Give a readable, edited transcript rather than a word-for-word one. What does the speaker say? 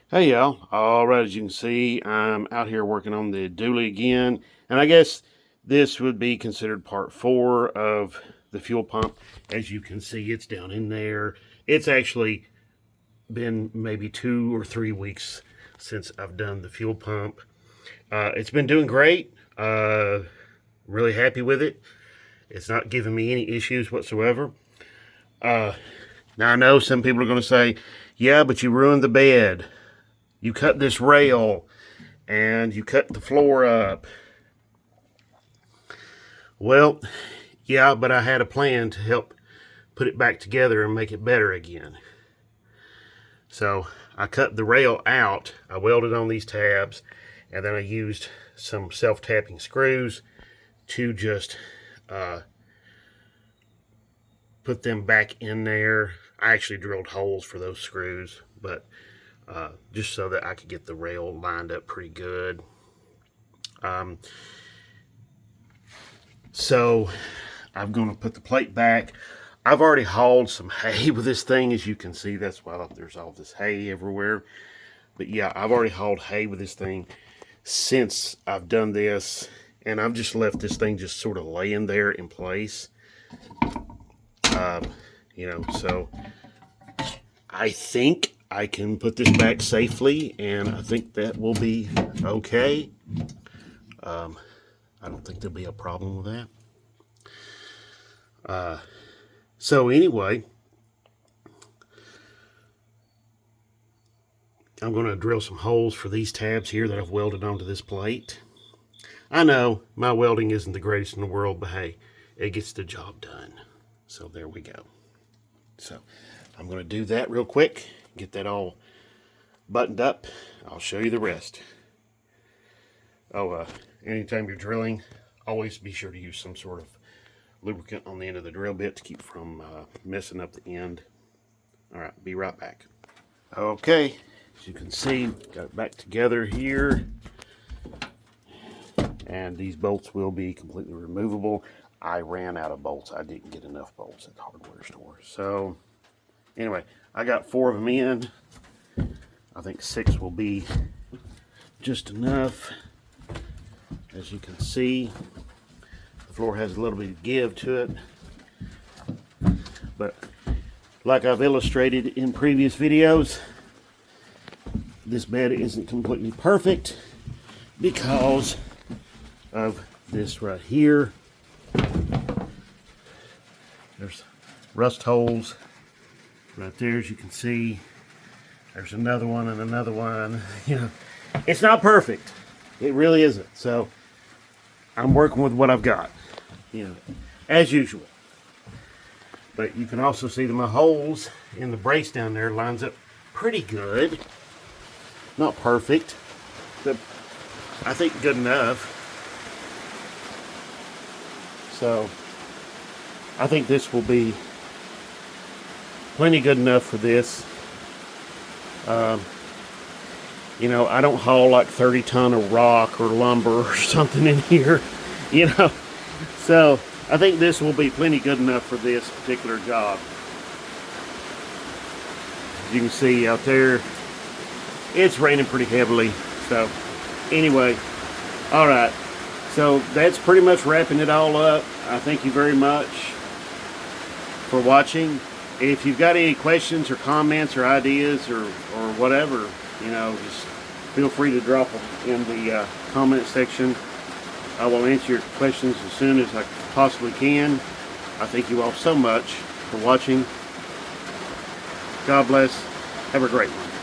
Hey y'all, alright, as you can see, I'm out here working on the dually again, and I guess this would be considered part 4 of the fuel pump. As you can see, it's down in there. It's actually been maybe 2 or 3 weeks since I've done the fuel pump. It's been doing great. Really happy with it. It's not giving me any issues whatsoever. Now I know some people are going to say, yeah, but you ruined the bed. You cut this rail and you cut the floor up. Well, yeah, but I had a plan to help put it back together and make it better again. So I cut the rail out, I welded on these tabs, and then I used some self-tapping screws to just put them back in there. I actually drilled holes for those screws, but just so that I could get the rail lined up pretty good. So I'm going to put the plate back. I've already hauled some hay with this thing, as you can see. That's why there's all this hay everywhere. But yeah, I've already hauled hay with this thing since I've done this, and I've just left this thing just sort of laying there in place. So I think I can put this back safely, and I think that will be okay. I don't think there'll be a problem with that. So anyway, I'm going to drill some holes for these tabs here that I've welded onto this plate. I know my welding isn't the greatest in the world, but hey, it gets the job done. So there we go. So I'm going to do that real quick, get that all buttoned up. I'll show you the rest. Anytime you're drilling, always be sure to use some sort of lubricant on the end of the drill bit to keep from messing up the end. All right, be right back. Okay, as you can see, got it back together here. And these bolts will be completely removable. I ran out of bolts. I didn't get enough bolts at the hardware store. So anyway, I got 4 of them in. I think 6 will be just enough. As you can see, the floor has a little bit of give to it. But like I've illustrated in previous videos, this bed isn't completely perfect because of this right here. There's rust holes right there, as you can see. There's another one and another one. It's not perfect. It really isn't. So I'm working with what I've got, as usual. But you can also see that my holes in the brace down there lines up pretty good. Not perfect, but I think good enough. So I think this will be plenty good enough for this. I don't haul like 30 ton of rock or lumber or something in here, So I think this will be plenty good enough for this particular job. As you can see out there, it's raining pretty heavily. So anyway, all right. So that's pretty much wrapping it all up. I thank you very much for watching. If you've got any questions or comments or ideas or whatever, just feel free to drop them in the comment section. I will answer your questions as soon as I possibly can. I thank you all so much for watching. God bless. Have a great one.